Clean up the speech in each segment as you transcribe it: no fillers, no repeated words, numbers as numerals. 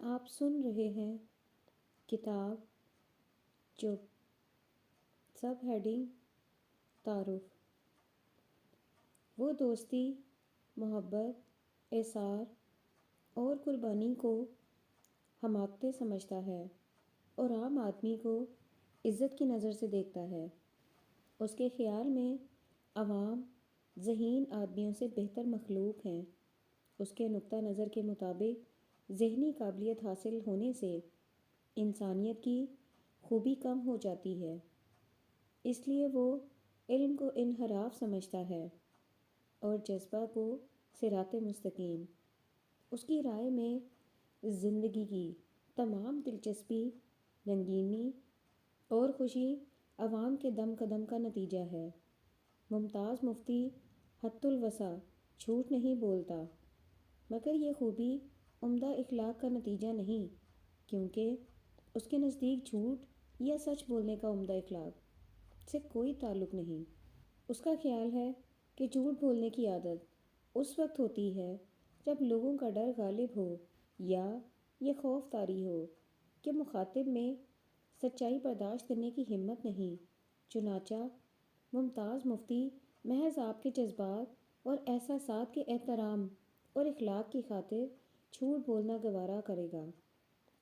آپ سن رہے ہیں کتاب چپ، سب ہیڈنگ تعارف۔ وہ دوستی، محبت، احسار اور قربانی کو حماقتیں سمجھتا ہے اور عام آدمی کو عزت کی نظر سے دیکھتا ہے۔ اس کے خیال میں عوام ذہین آدمیوں سے بہتر مخلوق ہیں۔ اس کے نقطہ نظر کے مطابق ذہنی قابلیت حاصل ہونے سے انسانیت کی خوبی کم ہو جاتی ہے، اس لیے وہ علم کو انحراف سمجھتا ہے اور جذبہ کو صراط مستقیم۔ اس کی رائے میں زندگی کی تمام دلچسپی، رنگینی اور خوشی عوام کے دم قدم کا نتیجہ ہے۔ ممتاز مفتی حت الوسع جھوٹ نہیں بولتا، مگر یہ خوبی عمدہ اخلاق کا نتیجہ نہیں، کیونکہ اس کے نزدیک جھوٹ یا سچ بولنے کا عمدہ اخلاق سے کوئی تعلق نہیں۔ اس کا خیال ہے کہ جھوٹ بولنے کی عادت اس وقت ہوتی ہے جب لوگوں کا ڈر غالب ہو یا یہ خوف طاری ہو کہ مخاطب میں سچائی برداشت کرنے کی ہمت نہیں۔ چنانچہ ممتاز مفتی محض آپ کے جذبات اور احساسات کے احترام اور اخلاق کی خاطر جھوٹ بولنا گوارا کرے گا،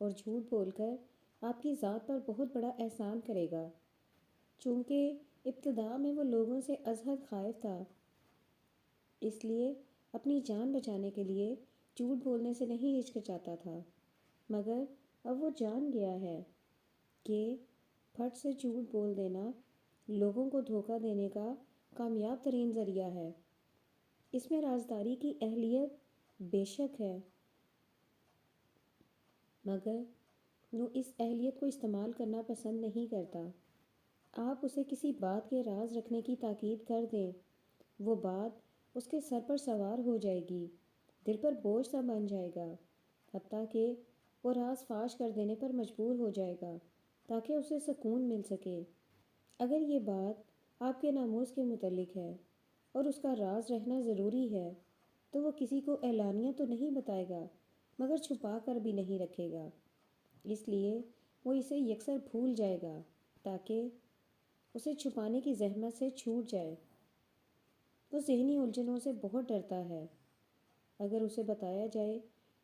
اور جھوٹ بول کر آپ کی ذات پر بہت بڑا احسان کرے گا۔ چونکہ ابتدا میں وہ لوگوں سے ازحد خائف تھا، اس لیے اپنی جان بچانے کے لیے جھوٹ بولنے سے نہیں ہچکچاتا تھا، مگر اب وہ جان گیا ہے کہ پھٹ سے جھوٹ بول دینا لوگوں کو دھوکہ دینے کا کامیاب ترین ذریعہ ہے۔ اس میں رازداری کی اہلیت بے شک ہے، مگر وہ اس اہلیت کو استعمال کرنا پسند نہیں کرتا۔ آپ اسے کسی بات کے راز رکھنے کی تاکید کر دیں، وہ بات اس کے سر پر سوار ہو جائے گی، دل پر بوجھ سا بن جائے گا، حتیٰ کہ وہ راز فاش کر دینے پر مجبور ہو جائے گا تاکہ اسے سکون مل سکے۔ اگر یہ بات آپ کے ناموس کے متعلق ہے اور اس کا راز رہنا ضروری ہے تو وہ کسی کو اعلانیہ تو نہیں بتائے گا، مگر چھپا کر بھی نہیں رکھے گا۔ اس لیے وہ اسے یکسر بھول جائے گا تاکہ اسے چھپانے کی زحمت سے چھوٹ جائے۔ وہ ذہنی الجھنوں سے بہت ڈرتا ہے۔ اگر اسے بتایا جائے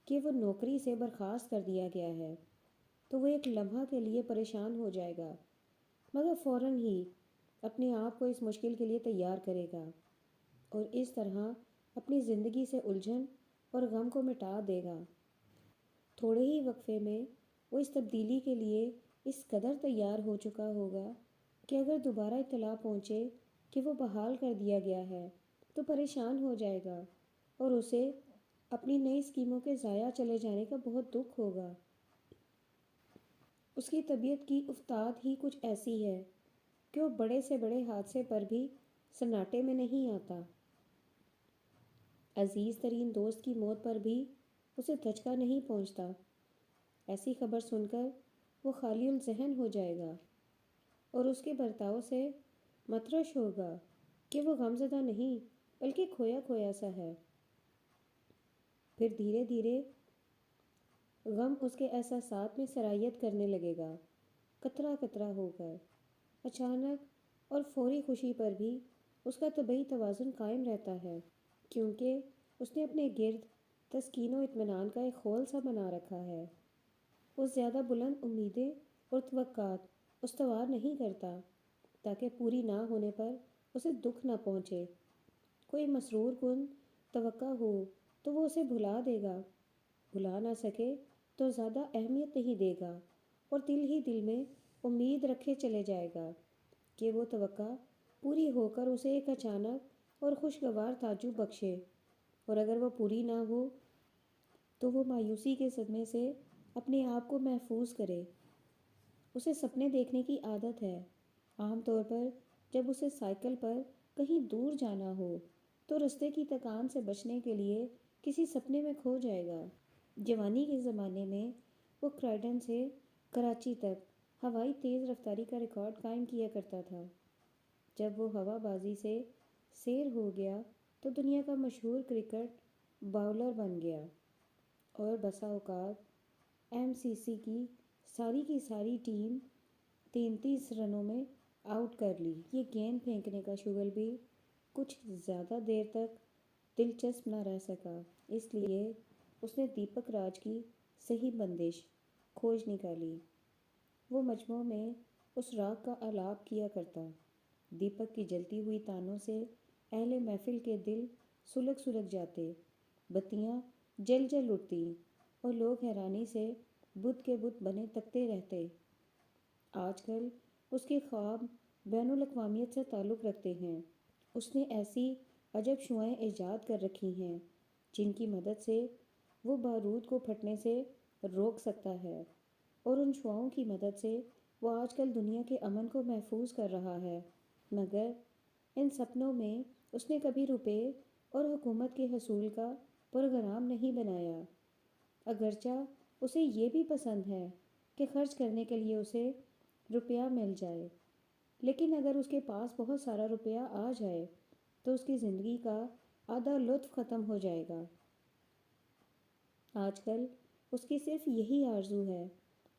کہ وہ نوکری سے برخاست کر دیا گیا ہے تو وہ ایک لمحہ کے لیے پریشان ہو جائے گا، مگر فوراً ہی اپنے آپ کو اس مشکل کے لیے تیار کرے گا اور اس طرح اپنی زندگی سے الجھن اور غم کو مٹا دے گا۔ تھوڑے ہی وقفے میں وہ اس تبدیلی کے لیے اس قدر تیار ہو چکا ہوگا کہ اگر دوبارہ اطلاع پہنچے کہ وہ بحال کر دیا گیا ہے تو پریشان ہو جائے گا اور اسے اپنی نئی اسکیموں کے ضائع چلے جانے کا بہت دکھ ہوگا۔ اس کی طبیعت کی افتاد ہی کچھ ایسی ہے کہ وہ بڑے سے بڑے حادثے پر بھی سناٹے میں نہیں آتا۔ عزیز ترین دوست کی موت پر بھی اسے دھچکا نہیں پہنچتا۔ ایسی خبر سن کر وہ خالی الذہن ہو جائے گا اور اس کے برتاؤ سے مترش ہوگا کہ وہ غمزدہ نہیں بلکہ کھویا کھویا سا ہے۔ پھر دھیرے دھیرے غم اس کے احساسات میں سرایت کرنے لگے گا، قطرہ قطرہ ہو کر۔ اچانک اور فوری خوشی پر بھی اس کا طبعی توازن قائم رہتا ہے، کیونکہ اس نے اپنے گرد تسکین و اطمینان کا ایک خول سا بنا رکھا ہے۔ وہ زیادہ بلند امیدیں اور توقعات استوار نہیں کرتا تاکہ پوری نہ ہونے پر اسے دکھ نہ پہنچے۔ کوئی مسرور کن توقع ہو تو وہ اسے بھلا دے گا، بھلا نہ سکے تو زیادہ اہمیت نہیں دے گا اور دل ہی دل میں امید رکھے چلے جائے گا کہ وہ توقع پوری ہو کر اسے ایک اچانک اور خوشگوار تعجب بخشے، اور اگر وہ پوری نہ ہو تو وہ مایوسی کے صدمے سے اپنے آپ کو محفوظ کرے۔ اسے سپنے دیکھنے کی عادت ہے۔ عام طور پر جب اسے سائیکل پر کہیں دور جانا ہو تو رستے کی تکان سے بچنے کے لیے کسی سپنے میں کھو جائے گا۔ جوانی کے زمانے میں وہ کرائیڈن سے کراچی تک ہوائی تیز رفتاری کا ریکارڈ قائم کیا کرتا تھا۔ جب وہ ہوا بازی سے سیر ہو گیا تو دنیا کا مشہور کرکٹ باؤلر بن گیا اور بسا اوقات MCC کی ساری ٹیم 33 رنوں میں آؤٹ کر لی۔ یہ گیند پھینکنے کا شغل بھی کچھ زیادہ دیر تک دلچسپ نہ رہ سکا، اس لیے اس نے دیپک راج کی صحیح بندش کھوج نکالی۔ وہ مجمع میں اس راگ کا آلاپ کیا کرتا۔ دیپک کی جلتی ہوئی تانوں سے اہل محفل کے دل سلگ سلگ جاتے، بتیاں جل جل اٹھتی اور لوگ حیرانی سے بت کے بت بنے تکتے رہتے۔ آج کل اس کے خواب بین الاقوامیت سے تعلق رکھتے ہیں۔ اس نے ایسی عجب شعائیں ایجاد کر رکھی ہیں جن کی مدد سے وہ بارود کو پھٹنے سے روک سکتا ہے، اور ان شعاؤں کی مدد سے وہ آج کل دنیا کے امن کو محفوظ کر رہا ہے۔ مگر ان سپنوں میں اس نے کبھی روپے اور حکومت کے حصول کا پروگرام نہیں بنایا، اگرچہ اسے یہ بھی پسند ہے کہ خرچ کرنے کے لیے اسے روپیہ مل جائے، لیکن اگر اس کے پاس بہت سارا روپیہ آ جائے تو اس کی زندگی کا آدھا لطف ختم ہو جائے گا۔ آج کل اس کی صرف یہی آرزو ہے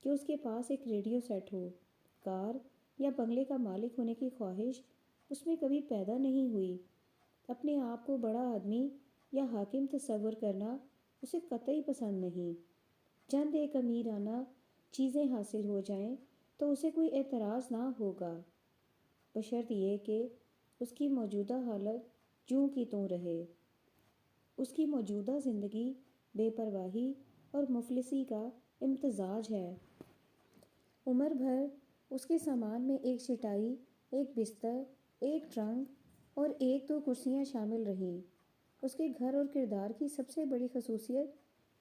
کہ اس کے پاس ایک ریڈیو سیٹ ہو۔ کار یا بنگلے کا مالک ہونے کی خواہش اس میں کبھی پیدا نہیں ہوئی۔ اپنے آپ کو بڑا آدمی یا حاکم تصور کرنا اسے قطعی پسند نہیں۔ چند ایک امیرانہ چیزیں حاصل ہو جائیں تو اسے کوئی اعتراض نہ ہوگا، بشرط یہ کہ اس کی موجودہ حالت جوں کی توں رہے۔ اس کی موجودہ زندگی بے پرواہی اور مفلسی کا امتزاج ہے۔ عمر بھر اس کے سامان میں ایک چٹائی، ایک بستر، ایک ٹرنک اور ایک دو کرسیاں شامل رہیں۔ اس کے گھر اور کردار کی سب سے بڑی خصوصیت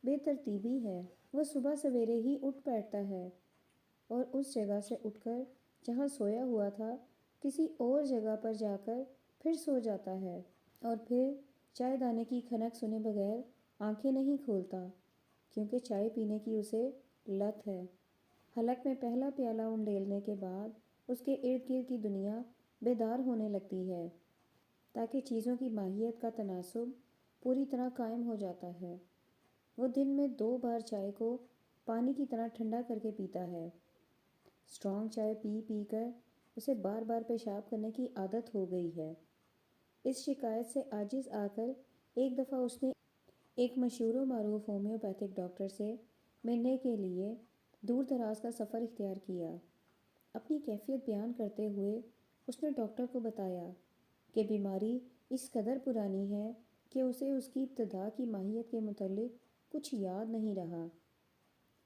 بے ترتیبی ہے۔ وہ صبح سویرے ہی اٹھ بیٹھتا ہے اور اس جگہ سے اٹھ کر جہاں سویا ہوا تھا کسی اور جگہ پر جا کر پھر سو جاتا ہے، اور پھر چائے دانے کی کھنک سنے بغیر آنکھیں نہیں کھولتا، کیونکہ چائے پینے کی اسے لت ہے۔ حلق میں پہلا پیالہ انڈیلنے کے بعد اس کے ارد گرد کی دنیا بیدار ہونے لگتی ہے، تاکہ چیزوں کی ماہیت کا تناسب پوری طرح قائم ہو جاتا ہے۔ وہ دن میں 2 بار چائے کو پانی کی طرح ٹھنڈا کر کے پیتا ہے۔ اسٹرانگ چائے پی پی کر اسے بار بار پیشاب کرنے کی عادت ہو گئی ہے۔ اس شکایت سے عاجز آ کر ایک دفعہ اس نے ایک مشہور و معروف ہومیوپیتھک ڈاکٹر سے ملنے کے لیے دور دراز کا سفر اختیار کیا۔ اپنی کیفیت بیان کرتے ہوئے اس نے ڈاکٹر کو بتایا کہ بیماری اس قدر پرانی ہے کہ اسے اس کی ابتدا کی ماہیت کے متعلق کچھ یاد نہیں رہا،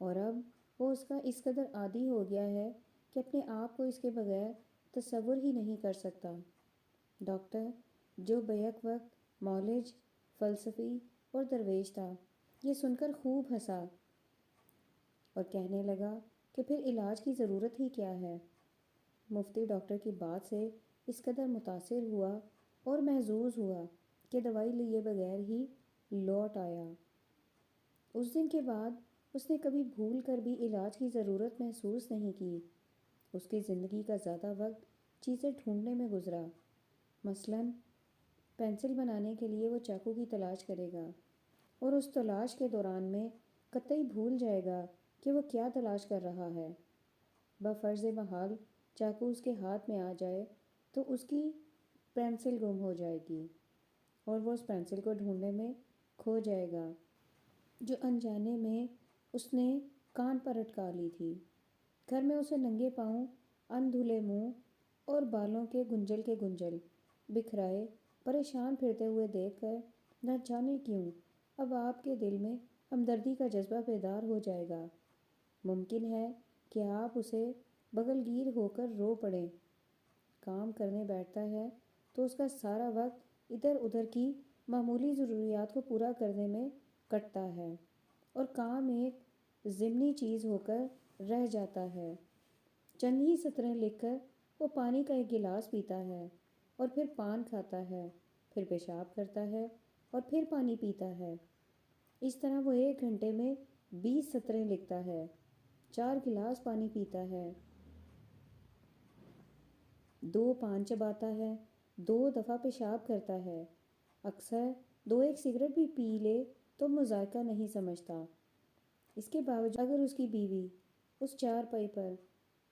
اور اب وہ اس کا اس قدر عادی ہو گیا ہے کہ اپنے آپ کو اس کے بغیر تصور ہی نہیں کر سکتا۔ ڈاکٹر، جو بیک وقت معالج، فلسفی اور درویش تھا، یہ سن کر خوب ہنسا اور کہنے لگا کہ پھر علاج کی ضرورت ہی کیا ہے۔ مفتی ڈاکٹر کی بات سے اس قدر متاثر ہوا اور محظوظ ہوا کہ دوائی لیے بغیر ہی لوٹ آیا۔ اس دن کے بعد اس نے کبھی بھول کر بھی علاج کی ضرورت محسوس نہیں کی۔ اس کی زندگی کا زیادہ وقت چیزیں ڈھونڈنے میں گزرا۔ مثلاً پینسل بنانے کے لیے وہ چاقو کی تلاش کرے گا، اور اس تلاش کے دوران میں قطعی بھول جائے گا کہ وہ کیا تلاش کر رہا ہے۔ بفرض محال چاقو اس کے ہاتھ میں آ جائے تو اس کی پینسل گم ہو جائے گی، اور وہ اس پینسل کو ڈھونڈنے میں کھو جائے گا جو انجانے میں اس نے کان پر اٹکا لی تھی۔ گھر میں اسے ننگے پاؤں، ان دھلے منہ اور بالوں کے گنجل بکھرائے پریشان پھرتے ہوئے دیکھ کر نہ جانے کیوں اب آپ کے دل میں ہمدردی کا جذبہ بیدار ہو جائے گا۔ ممکن ہے کہ آپ اسے بغل گیر ہو کر رو پڑیں۔ کام کرنے بیٹھتا ہے تو اس کا سارا وقت ادھر ادھر کی معمولی ضروریات کو پورا کرنے میں کٹتا ہے، اور کام ایک ضمنی چیز ہو کر رہ جاتا ہے۔ چند ہی سطریں لکھ کر وہ پانی کا ایک گلاس پیتا ہے، اور پھر پان کھاتا ہے، پھر پیشاب کرتا ہے اور پھر پانی پیتا ہے۔ اس طرح وہ 1 گھنٹے میں 20 سطریں لکھتا ہے، 4 گلاس پانی پیتا ہے، 2 پان چباتا ہے، 2 دفعہ پیشاب کرتا ہے، اکثر 2 ایک سگریٹ بھی پی لے تو مذائقہ نہیں سمجھتا۔ اس کے باوجود اگر اس کی بیوی اس چارپائی پر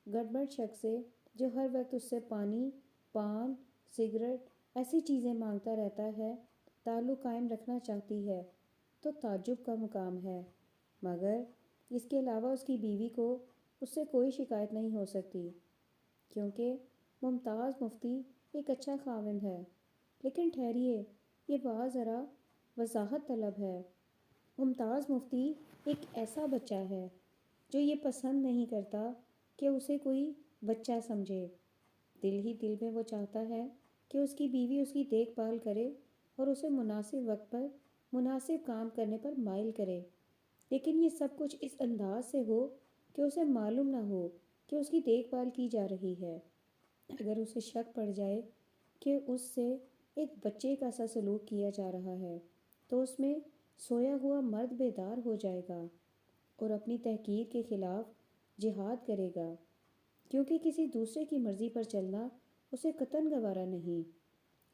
گڑبڑ شخص سے جو ہر وقت اس سے پانی، پان، سگریٹ ایسی چیزیں مانگتا رہتا ہے تعلق قائم رکھنا چاہتی ہے تو تعجب کا مقام ہے، مگر اس کے علاوہ اس کی بیوی کو اس سے کوئی شکایت نہیں ہو سکتی، کیونکہ ممتاز مفتی ایک اچھا خاوند ہے۔ لیکن ٹھہریے، یہ بات ذرا وضاحت طلب ہے۔ ممتاز مفتی ایک ایسا بچہ ہے جو یہ پسند نہیں کرتا کہ اسے کوئی بچہ سمجھے۔ دل ہی دل میں وہ چاہتا ہے کہ اس کی بیوی اس کی دیکھ بھال کرے اور اسے مناسب وقت پر مناسب کام کرنے پر مائل کرے، لیکن یہ سب کچھ اس انداز سے ہو کہ اسے معلوم نہ ہو کہ اس کی دیکھ بھال کی جا رہی ہے۔ اگر اسے شک پڑ جائے کہ اس سے ایک بچے کا سا سلوک کیا جا رہا ہے تو اس میں سویا ہوا مرد بیدار ہو جائے گا اور اپنی تحقیر کے خلاف جہاد کرے گا، کیونکہ کسی دوسرے کی مرضی پر چلنا اسے قطعاً گوارا نہیں۔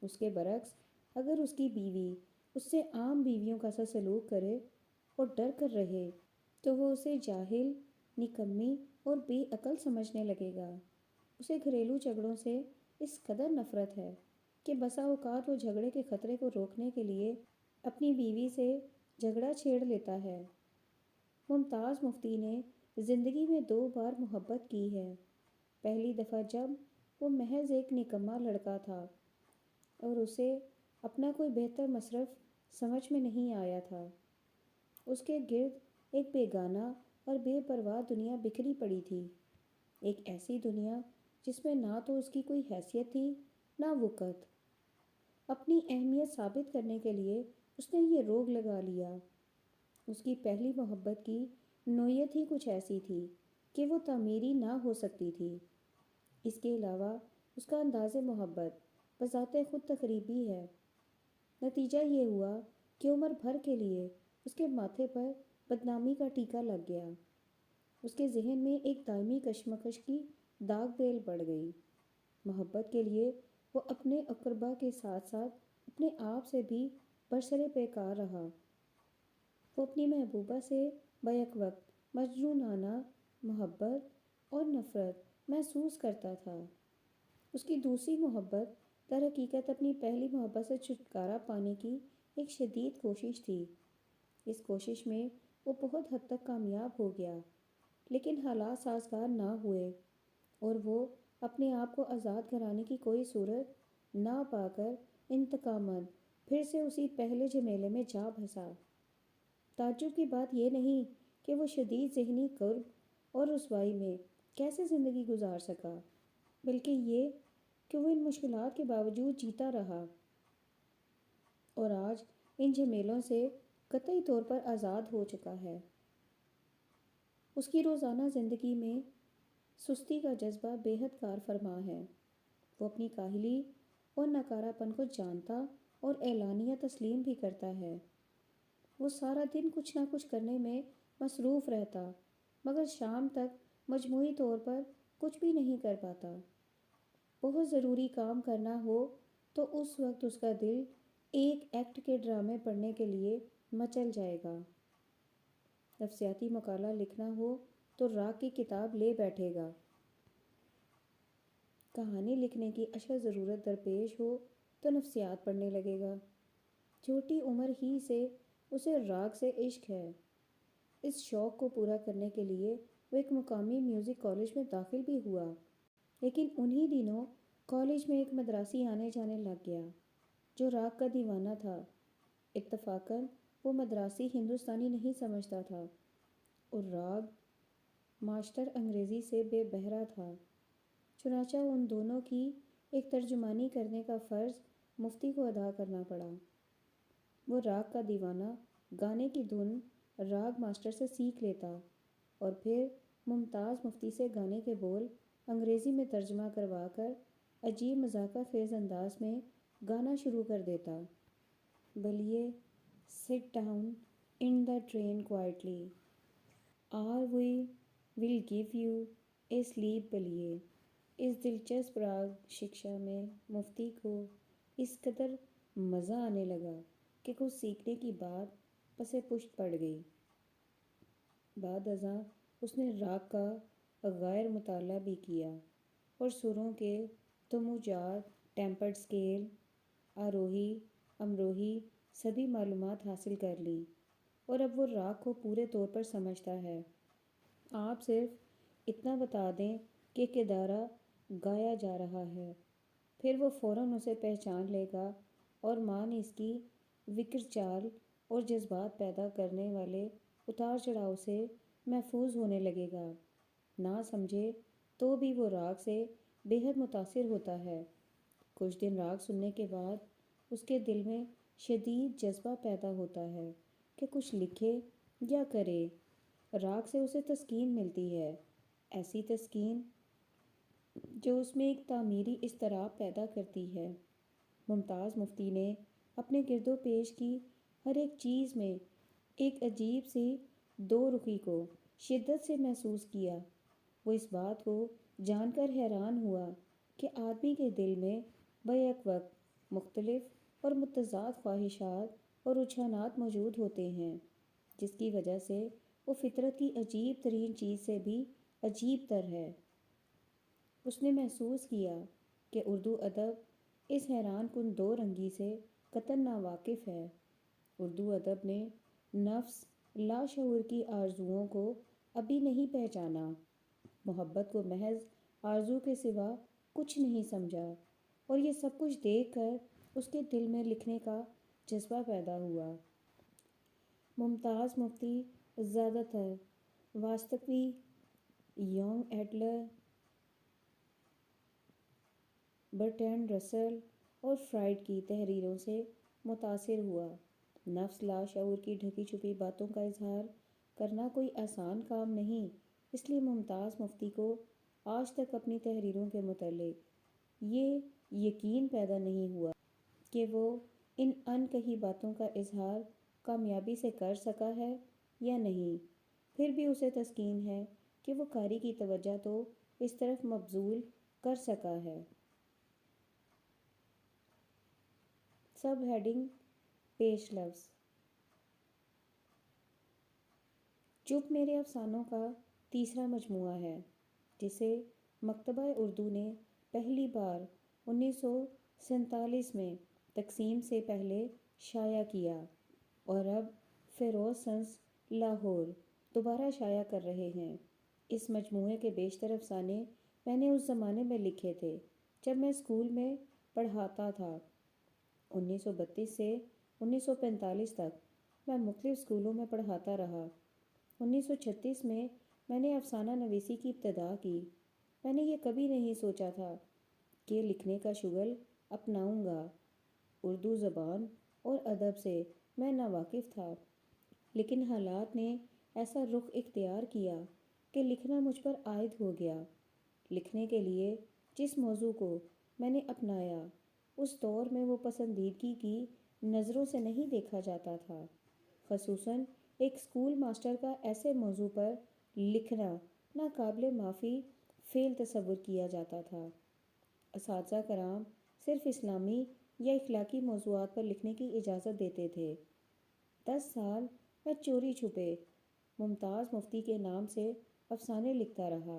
اس کے برعکس اگر اس کی بیوی اس سے عام بیویوں کا سا سلوک کرے اور ڈر کر رہے تو وہ اسے جاہل، نکمی اور بے عقل سمجھنے لگے گا۔ اسے گھریلو جھگڑوں سے اس قدر نفرت ہے کہ بسا اوقات وہ جھگڑے کے خطرے کو روکنے کے لیے اپنی بیوی سے جھگڑا چھیڑ لیتا ہے۔ ممتاز مفتی نے زندگی میں 2 بار محبت کی ہے۔ پہلی دفعہ جب وہ محض ایک نکما لڑکا تھا اور اسے اپنا کوئی بہتر مصرف سمجھ میں نہیں آیا تھا۔ اس کے گرد ایک بیگانہ اور بے پرواہ دنیا بکھری پڑی تھی، ایک ایسی دنیا جس میں نہ تو اس کی کوئی حیثیت تھی نہ وقت۔ اپنی اہمیت ثابت کرنے کے لیے اس نے یہ روگ لگا لیا۔ اس کی پہلی محبت کی نوعیت ہی کچھ ایسی تھی کہ وہ تعمیری نہ ہو سکتی تھی۔ اس کے علاوہ اس کا انداز محبت بذات خود تقریبی ہے۔ نتیجہ یہ ہوا کہ عمر بھر کے لیے اس کے ماتھے پر بدنامی کا ٹیکا لگ گیا۔ اس کے ذہن میں ایک دائمی کشمکش کی داغ بیل بڑھ گئی۔ محبت کے لیے وہ اپنے اقربا کے ساتھ ساتھ اپنے آپ سے بھی برسر پیکار رہا۔ وہ اپنی محبوبہ سے بیک وقت مجنونانہ محبت اور نفرت محسوس کرتا تھا۔ اس کی دوسری محبت در حقیقت اپنی پہلی محبت سے چھٹکارا پانے کی ایک شدید کوشش تھی۔ اس کوشش میں وہ بہت حد تک کامیاب ہو گیا، لیکن حالات سازگار نہ ہوئے اور وہ اپنے آپ کو آزاد کرانے کی کوئی صورت نہ پا کر انتقاماً پھر سے اسی پہلے جھمیلے میں جا پھنسا۔ تعجب کی بات یہ نہیں کہ وہ شدید ذہنی کرب اور رسوائی میں کیسے زندگی گزار سکا، بلکہ یہ کہ وہ ان مشکلات کے باوجود جیتا رہا اور آج ان جھمیلوں سے قطعی طور پر آزاد ہو چکا ہے۔ اس کی روزانہ زندگی میں سستی کا جذبہ بے حد کار فرما ہے۔ وہ اپنی کاہلی اور ناکارہ پن کو جانتا اور اعلانیہ تسلیم بھی کرتا ہے۔ وہ سارا دن کچھ نہ کچھ کرنے میں مصروف رہتا، مگر شام تک مجموعی طور پر کچھ بھی نہیں کر پاتا۔ بہت ضروری کام کرنا ہو تو اس وقت اس کا دل ایک ایکٹ کے ڈرامے پڑھنے کے لیے مچل جائے گا۔ نفسیاتی مقالہ لکھنا ہو تو راگ کی کتاب لے بیٹھے گا۔ کہانی لکھنے کی اشد ضرورت درپیش ہو تو نفسیات پڑھنے لگے گا۔ چھوٹی عمر ہی سے اسے راگ سے عشق ہے۔ اس شوق کو پورا کرنے کے لیے وہ ایک مقامی میوزک کالج میں داخل بھی ہوا، لیکن انہی دنوں کالج میں ایک مدراسی آنے جانے لگ گیا جو راگ کا دیوانہ تھا۔ اتفاقاً وہ مدراسی ہندوستانی نہیں سمجھتا تھا اور راگ ماسٹر انگریزی سے بے بہرہ تھا، چنانچہ ان دونوں کی ایک ترجمانی کرنے کا فرض مفتی کو ادا کرنا پڑا۔ وہ راگ کا دیوانہ گانے کی دھن راگ ماسٹر سے سیکھ لیتا اور پھر ممتاز مفتی سے گانے کے بول انگریزی میں ترجمہ کروا کر عجیب مذاقہ خیز انداز میں گانا شروع کر دیتا۔ بلیے sit down in the train quietly or we will give you a sleep بلیے۔ اس دلچسپ راگ شکشا میں مفتی کو اس قدر مزہ آنے لگا کہ کچھ سیکھنے کی بات پسِ پشت پڑ گئی۔ بعد ازاں اس نے راگ کا غیر مطالعہ بھی کیا اور سروں کے تموجات، ٹیمپرڈ اسکیل، آروہی، امروہی سبھی معلومات حاصل کر لی اور اب وہ راگ کو پورے طور پر سمجھتا ہے۔ آپ صرف اتنا بتا دیں کہ کدارہ گایا جا رہا ہے، پھر وہ فوراً اسے پہچان لے گا اور مان اس کی وکر چال اور جذبات پیدا کرنے والے اتار چڑھاؤ سے محفوظ ہونے لگے گا۔ نہ سمجھے تو بھی وہ راگ سے بے حد متاثر ہوتا ہے۔ کچھ دن راگ سننے کے بعد اس کے دل میں شدید جذبہ پیدا ہوتا ہے کہ کچھ لکھے یا کرے۔ راگ سے اسے تسکین ملتی ہے، ایسی تسکین جو اس میں ایک تعمیری اضطراب پیدا کرتی ہے۔ ممتاز مفتی نے اپنے گرد و پیش کی ہر ایک چیز میں ایک عجیب سی دو رخی کو شدت سے محسوس کیا۔ وہ اس بات کو جان کر حیران ہوا کہ آدمی کے دل میں بیک وقت مختلف اور متضاد خواہشات اور رجحانات موجود ہوتے ہیں، جس کی وجہ سے وہ فطرت کی عجیب ترین چیز سے بھی عجیب تر ہے۔ اس نے محسوس کیا کہ اردو ادب اس حیران کن دو رنگی سے قطعاً ناواقف ہے۔ اردو ادب نے نفس لاشعور کی آرزوؤں کو ابھی نہیں پہچانا، محبت کو محض آرزو کے سوا کچھ نہیں سمجھا، اور یہ سب کچھ دیکھ کر اس کے دل میں لکھنے کا جذبہ پیدا ہوا۔ ممتاز مفتی زیادہ تر واستوی، یونگ ایڈلر، برٹرینڈ رسل اور فرائڈ کی تحریروں سے متاثر ہوا۔ نفس لاشعور کی ڈھکی چھپی باتوں کا اظہار کرنا کوئی آسان کام نہیں، اس لیے ممتاز مفتی کو آج تک اپنی تحریروں کے متعلق یہ یقین پیدا نہیں ہوا کہ وہ ان ان کہی باتوں کا اظہار کامیابی سے کر سکا ہے یا نہیں۔ پھر بھی اسے تسکین ہے کہ وہ قاری کی توجہ تو اس طرف مبذول کر سکا ہے۔ سب ہیڈنگ: پیش لفظ: چپ میرے افسانوں کا تیسرا مجموعہ ہے، جسے مکتبہ اردو نے پہلی بار 1947 میں تقسیم سے پہلے شائع کیا اور اب فیروز سنس لاہور دوبارہ شائع کر رہے ہیں۔ اس مجموعے کے بیشتر افسانے میں نے اس زمانے میں لکھے تھے جب میں اسکول میں پڑھاتا تھا۔ 1932 سے 1945 تک میں مختلف اسکولوں میں پڑھاتا رہا۔ 1936 میں نے افسانہ نویسی کی ابتدا کی۔ میں نے یہ کبھی نہیں سوچا تھا کہ لکھنے کا شغل اپناؤں گا۔ اردو زبان اور ادب سے میں ناواقف تھا، لیکن حالات نے ایسا رخ اختیار کیا کہ لکھنا مجھ پر عائد ہو گیا۔ لکھنے کے لیے جس موضوع کو میں نے اپنایا، اس دور میں وہ پسندیدگی کی نظروں سے نہیں دیکھا جاتا تھا۔ خصوصاً ایک اسکول ماسٹر کا ایسے موضوع پر لکھنا ناقابل معافی فعل تصور کیا جاتا تھا۔ اساتذہ کرام صرف اسلامی یا اخلاقی موضوعات پر لکھنے کی اجازت دیتے تھے۔ 10 سال میں چوری چھپے ممتاز مفتی کے نام سے افسانے لکھتا رہا۔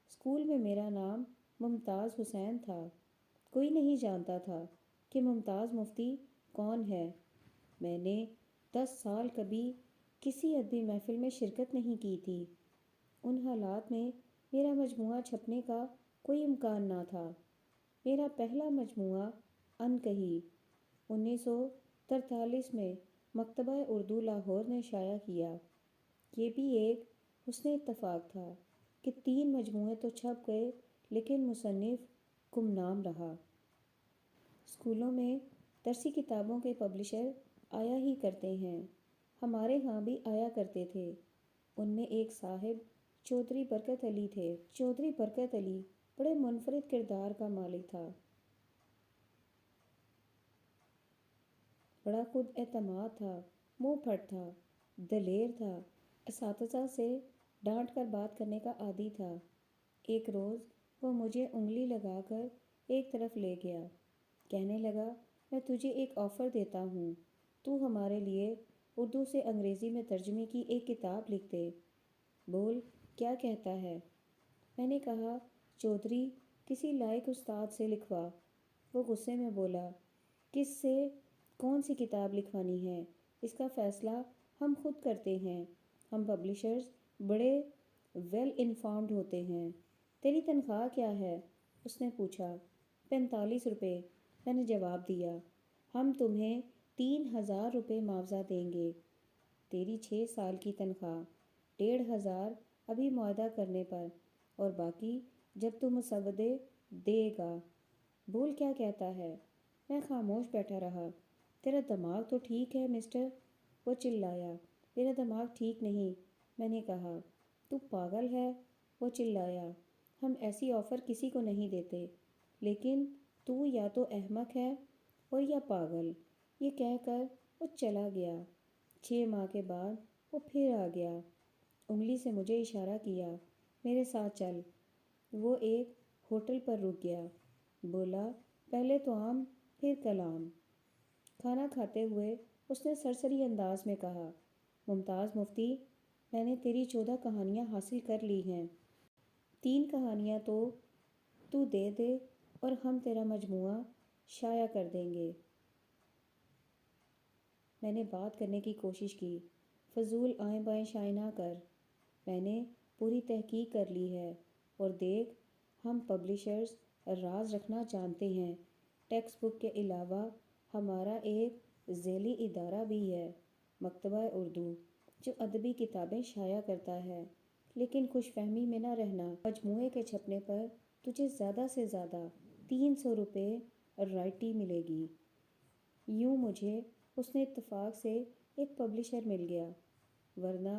اسکول میں میرا نام ممتاز حسین تھا۔ کوئی نہیں جانتا تھا کہ ممتاز مفتی کون ہے۔ میں نے 10 سال کبھی کسی ادبی محفل میں شرکت نہیں کی تھی۔ ان حالات میں میرا مجموعہ چھپنے کا کوئی امکان نہ تھا۔ میرا پہلا مجموعہ ان کہی 1943 میں مکتبہ اردو لاہور نے شائع کیا۔ یہ بھی ایک حسن اتفاق تھا کہ 3 مجموعے تو چھپ گئے، لیکن مصنف گمنام رہا۔ اسکولوں میں درسی کتابوں کے پبلشر آیا ہی کرتے ہیں، ہمارے ہاں بھی آیا کرتے تھے۔ ان میں ایک صاحب چودھری برکت علی تھے۔ چودھری برکت علی بڑے منفرد کردار کا مالک تھا، بڑا خود اعتماد تھا، منہ پھٹ تھا، دلیر تھا، اساتذہ سے ڈانٹ کر بات کرنے کا عادی تھا۔ ایک روز وہ مجھے انگلی لگا کر ایک طرف لے گیا، کہنے لگا، میں تجھے ایک آفر دیتا ہوں، تو ہمارے لیے اردو سے انگریزی میں ترجمے کی ایک کتاب لکھ دے۔ بول کیا کہتا ہے؟ میں نے کہا چودھری کسی لائق استاد سے لکھوا۔ وہ غصے میں بولا کس سے کون سی کتاب لکھوانی ہے اس کا فیصلہ ہم خود کرتے ہیں، ہم پبلشرز بڑے ویل انفارمڈ ہوتے ہیں۔ تیری تنخواہ کیا ہے؟ اس نے پوچھا۔ 45 روپے، میں نے جواب دیا۔ ہم تمہیں 3000 روپے معاوضہ دیں گے۔ تیری 6 سال کی تنخواہ، 1500 ابھی معاہدہ کرنے پر، اور باقی جب تو مسودے دے گا۔ بول کیا کہتا ہے؟ میں خاموش بیٹھا رہا۔ تیرا دماغ تو ٹھیک ہے مسٹر، وہ چلایا۔ میرا دماغ ٹھیک نہیں، میں نے کہا۔ تو پاگل ہے، وہ چلایا۔ ہم ایسی آفر کسی کو نہیں دیتے، لیکن تو یا تو احمق ہے اور یا پاگل۔ یہ کہہ کر وہ چلا گیا۔ 6 ماہ کے بعد وہ پھر آ گیا، انگلی سے مجھے اشارہ کیا، میرے ساتھ چل۔ وہ ایک ہوٹل پر رک گیا، بولا پہلے طعام پھر کلام۔ کھانا کھاتے ہوئے اس نے سرسری انداز میں کہا، ممتاز مفتی، میں نے تیری 14 کہانیاں حاصل کر لی ہیں۔ 3 کہانیاں تو دے دے اور ہم تیرا مجموعہ شائع کر دیں گے۔ میں نے بات کرنے کی کوشش کی، فضول آئیں بائیں شائع نہ کر، میں نے پوری تحقیق کر لی ہے، اور دیکھ ہم پبلشرز راز رکھنا جانتے ہیں۔ ٹیکسٹ بک کے علاوہ ہمارا ایک ذیلی ادارہ بھی ہے، مکتبہ اردو، جو ادبی کتابیں شائع کرتا ہے۔ لیکن خوش فہمی میں نہ رہنا، مجموعے کے چھپنے پر تجھے زیادہ سے زیادہ 300 روپے رائلٹی ملے گی۔ یوں مجھے حسن اتفاق سے ایک پبلشر مل گیا، ورنہ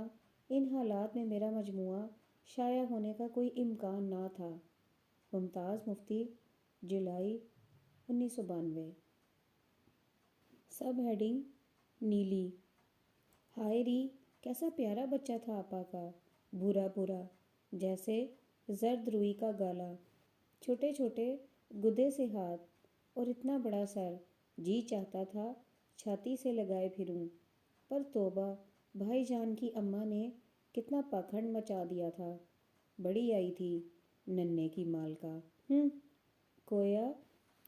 ان حالات میں میرا مجموعہ شائع ہونے کا کوئی امکان نہ تھا۔ ممتاز مفتی، جولائی 1992۔ سب ہیڈنگ نیلی۔ ہائے ری، کیسا پیارا بچہ تھا آپا کا، بھورا بھورا جیسے زرد روئی کا گالا، چھوٹے چھوٹے گدے سے ہاتھ اور اتنا بڑا سر، جی چاہتا تھا چھاتی سے لگائے پھروں۔ پر توبہ، بھائی جان کی اماں نے کتنا پاکھنڈ مچا دیا تھا۔ بڑی آئی تھی ننھے کی مالکہ،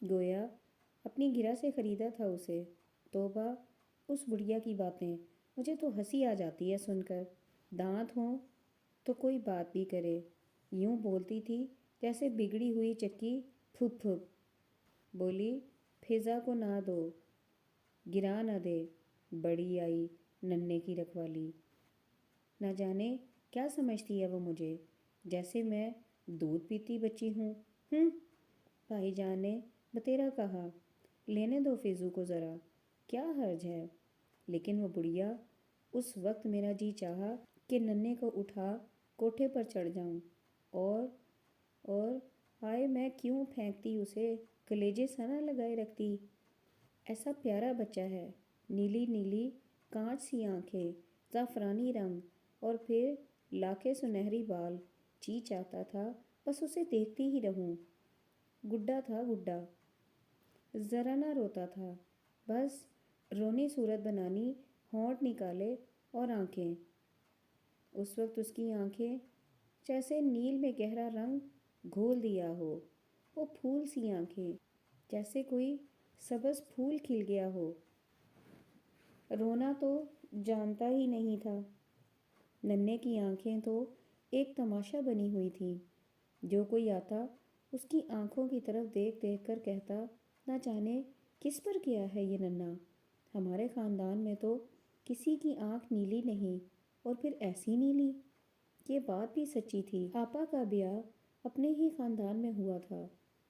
گویا اپنی گرہ سے خریدا تھا اسے۔ توبہ، اس بڑھیا کی باتیں، مجھے تو ہنسی آ جاتی ہے سن کر۔ دانت ہوں تو کوئی بات بھی کرے، یوں بولتی تھی جیسے بگڑی ہوئی چکی پھپ پھپ۔ بولی فضا کو نہ دو، گرا نہ دے، بڑی آئی ننھے کی رکھوالی۔ نہ جانے کیا سمجھتی ہے وہ مجھے، جیسے میں دودھ پیتی بچی ہوں۔ بھائی جان نے بتیرا کہا، لینے دو فیضو کو ذرا، کیا حرج ہے۔ لیکن وہ بڑھیا، اس وقت میرا جی چاہا کہ ننھے کو اٹھا کوٹھے پر چڑھ جاؤں، اور ہائے میں کیوں پھینکتی اسے، کلیجے سا نہ لگائے رکھتی۔ ایسا پیارا بچہ ہے، نیلی نیلی کانچ سی آنکھیں، زعفرانی رنگ، اور پھر لاکے سنہری بال، جی چاہتا تھا بس اسے دیکھتی ہی رہوں۔ گڈا تھا گڈا، ذرا نہ روتا تھا، بس رونی صورت بنانی، ہونٹ نکالے اور آنکھیں۔ اس وقت اس کی آنکھیں جیسے نیل میں گہرا رنگ گھول دیا ہو، وہ پھول سی آنکھیں، جیسے کوئی سبز پھول کھل گیا ہو۔ رونا تو جانتا ہی نہیں تھا۔ ننھے کی آنکھیں تو ایک تماشا بنی ہوئی تھیں، جو کوئی آتا اس کی آنکھوں کی طرف دیکھ دیکھ کر کہتا، نہ جانے کس پر گیا ہے یہ ننھا۔ ہمارے خاندان میں تو کسی کی آنکھ نیلی نہیں، اور پھر ایسی نیلی۔ یہ بات بھی سچی تھی، آپا کا بیاہ اپنے ہی خاندان میں ہوا تھا۔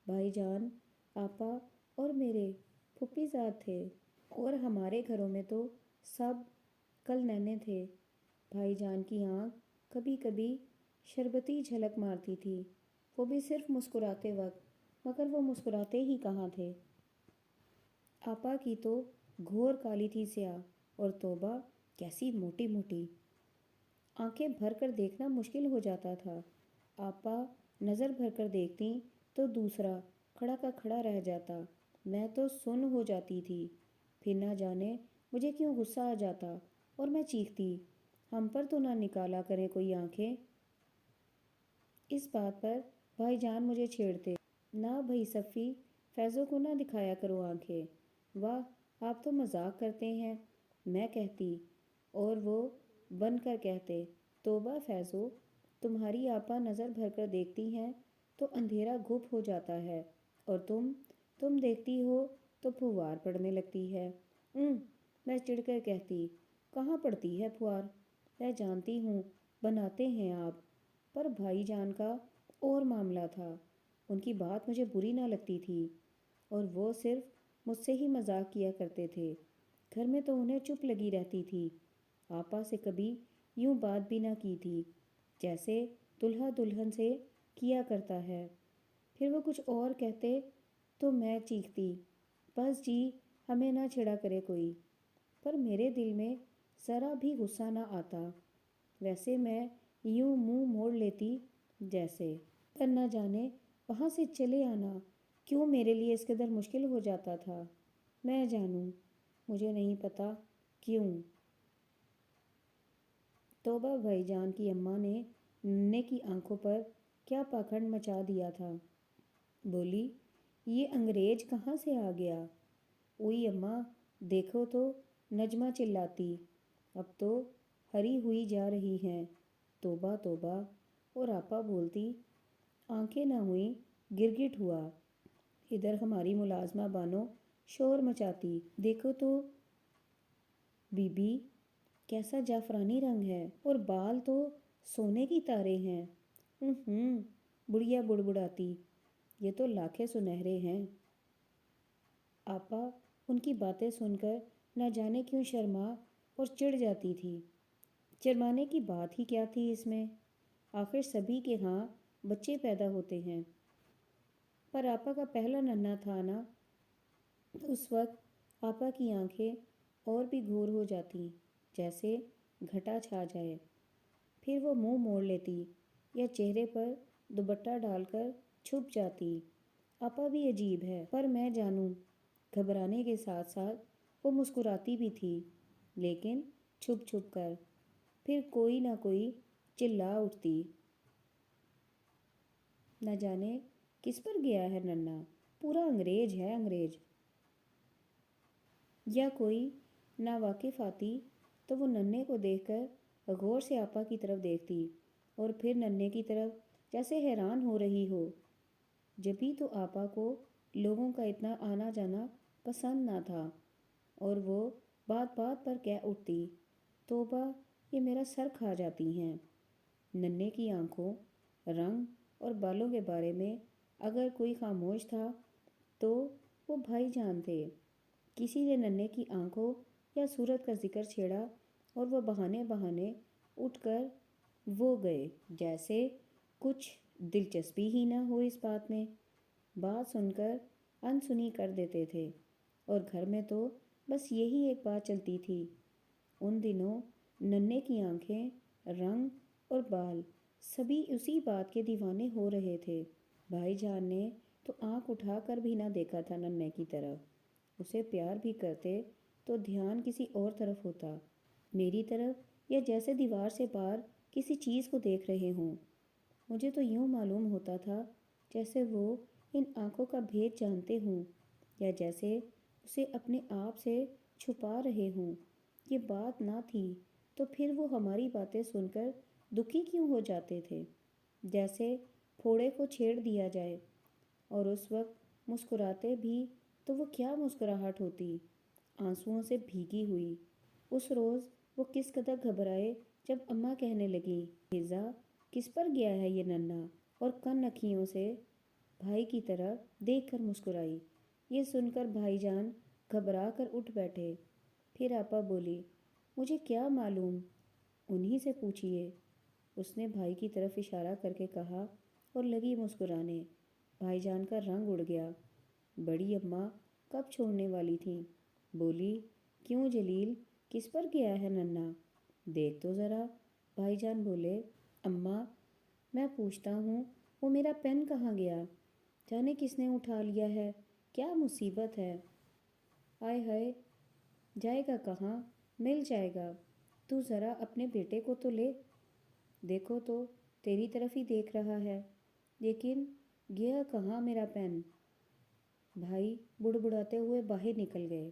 بھائی جان، آپا اور میرے پھوپھی زاد تھے، اور ہمارے گھروں میں تو سب کل نینھے تھے۔ بھائی جان کی آنکھ کبھی کبھی شربتی جھلک مارتی تھی، وہ بھی صرف مسکراتے وقت، مگر وہ مسکراتے ہی کہاں تھے۔ آپا کی تو گھور کالی تھی سیاہ، اور توبہ کیسی موٹی موٹی، آنکھیں بھر کر دیکھنا مشکل ہو جاتا تھا۔ آپا نظر بھر کر دیکھتیں تو دوسرا کھڑا کا کھڑا رہ جاتا، میں تو سن ہو جاتی تھی۔ پھر نہ جانے مجھے کیوں غصہ آ جاتا اور میں چیختی، ہم پر تو نہ نکالا کریں کوئی آنکھیں۔ اس بات پر بھائی جان مجھے چھیڑتے، نہ بھائی صفی، فیضو کو نہ دکھایا کرو آنکھیں، واہ آپ تو مذاق کرتے ہیں، میں کہتی، اور وہ بن کر کہتے، توبہ فیضو، تمہاری آپا نظر بھر کر دیکھتی ہیں تو اندھیرا گھپ ہو جاتا ہے، اور تم دیکھتی ہو تو پھوار پڑنے لگتی ہے۔ میں چڑھ کر کہتی، کہاں پڑتی ہے پھوار، میں جانتی ہوں بناتے ہیں آپ، پر بھائی جان کا اور معاملہ تھا، ان کی بات مجھے بری نہ لگتی تھی، اور وہ صرف مجھ سے ہی مذاق کیا کرتے تھے، گھر میں تو انہیں چپ لگی رہتی تھی، آپا سے کبھی یوں بات بھی نہ کی تھی جیسے دلہا دلہن سے کیا کرتا ہے۔ پھر وہ کچھ اور کہتے تو میں چیختی، بس جی ہمیں نہ چھڑا کرے کوئی، پر میرے دل میں ذرا بھی غصہ نہ آتا، ویسے میں یوں منہ موڑ لیتی جیسے، پر نہ جانے وہاں سے چلے آنا کیوں میرے لیے اس قدر مشکل ہو جاتا تھا، میں جانوں، مجھے نہیں پتا کیوں۔ توبہ بھائی جان کی اماں نے ننھے کی آنکھوں پر کیا پاکھنڈ مچا دیا تھا، بولی، یہ انگریز کہاں سے آ گیا؟ اوئی اماں دیکھو تو، نجمہ چلاتی، اب تو ہری ہوئی جا رہی ہیں، توبہ توبہ، اور آپا بولتی، آنکھیں نہ ہوئیں گرگٹ ہوا، ادھر ہماری ملازمہ بانو شور مچاتی، دیکھو تو بی بی کیسا جعفرانی رنگ ہے، اور بال تو سونے کی تاریں ہیں، بڑھیا بڑبڑاتی، یہ تو لاکھیں سنہرے ہیں۔ آپا ان کی باتیں سن کر نہ جانے کیوں شرما اور چڑ جاتی تھی، شرمانے کی بات ہی کیا تھی اس میں، آخر سبھی کے ہاں بچے پیدا ہوتے ہیں، پر آپا کا پہلا ننھا تھا نا، اس وقت آپا کی آنکھیں اور بھی گھور ہو جاتی جیسے گھٹا چھا جائے، پھر وہ منہ موڑ لیتی یا چہرے پر دوپٹہ ڈال کر چھپ جاتی۔ آپا بھی عجیب ہے، پر میں جانوں، گھبرانے کے ساتھ ساتھ وہ مسکراتی بھی تھی، لیکن چھپ چھپ کر، پھر کوئی نہ کوئی چلا اٹھتی، نہ جانے کس پر گیا ہے ننھا، پورا انگریز ہے انگریز، یا کوئی ناواقف آتی تو وہ ننھے کو دیکھ کر غور سے آپا کی طرف دیکھتی، اور پھر ننھے کی طرف جیسے حیران ہو رہی ہو، جبھی تو آپا کو لوگوں کا اتنا آنا جانا پسند نہ تھا، اور وہ بات بات پر کہہ اٹھتی، توبہ یہ میرا سر کھا جاتی ہیں۔ ننھے کی آنکھوں، رنگ اور بالوں کے بارے میں اگر کوئی خاموش تھا تو وہ بھائی جان تھے، کسی نے ننھے کی آنکھوں یا صورت کا ذکر چھیڑا اور وہ بہانے بہانے اٹھ کر وہ گئے جیسے کچھ دلچسپی ہی نہ ہو اس بات میں، بات سن کر انسنی کر دیتے تھے، اور گھر میں تو بس یہی ایک بات چلتی تھی، ان دنوں ننھے کی آنکھیں، رنگ اور بال سبھی اسی بات کے دیوانے ہو رہے تھے۔ بھائی جان نے تو آنکھ اٹھا کر بھی نہ دیکھا تھا ننھے کی طرف، اسے پیار بھی کرتے تو دھیان کسی اور طرف ہوتا، میری طرف، یا جیسے دیوار سے پار کسی چیز کو دیکھ رہے ہوں۔ مجھے تو یوں معلوم ہوتا تھا جیسے وہ ان آنکھوں کا بھید جانتے ہوں، یا جیسے اسے اپنے آپ سے چھپا رہے ہوں۔ یہ بات نہ تھی تو پھر وہ ہماری باتیں سن کر دکھی کیوں ہو جاتے تھے، جیسے پھوڑے کو چھیڑ دیا جائے، اور اس وقت مسکراتے بھی تو وہ کیا مسکراہٹ ہوتی، آنسوؤں سے بھیگی ہوئی۔ اس روز وہ کس قدر گھبرائے جب اماں کہنے لگی، مرزا کس پر گیا ہے یہ ننھا، اور کن اکھیوں سے بھائی کی طرف دیکھ کر مسکرائی۔ یہ سن کر بھائی جان گھبرا کر اٹھ بیٹھے، پھر آپا بولی، مجھے کیا معلوم، انہی سے پوچھئے، اس نے بھائی کی طرف اشارہ کر کے کہا، اور لگی مسکرانے۔ بھائی جان کا رنگ اڑ گیا، بڑی اماں کب چھوڑنے والی تھیں، بولی، کیوں جلیل، کس پر گیا ہے ننھا، دیکھ تو ذرا۔ بھائی جان بولے، اماں میں پوچھتا ہوں وہ میرا پین کہاں گیا، جانے کس نے اٹھا لیا ہے، کیا مصیبت ہے، ہائے ہائے، جائے گا کہاں، مل جائے گا، تو ذرا اپنے بیٹے کو تو لے، دیکھو تو تیری طرف ہی دیکھ رہا ہے، لیکن گیا کہاں میرا پین؟ بھائی بڑبڑاتے ہوئے باہر نکل گئے۔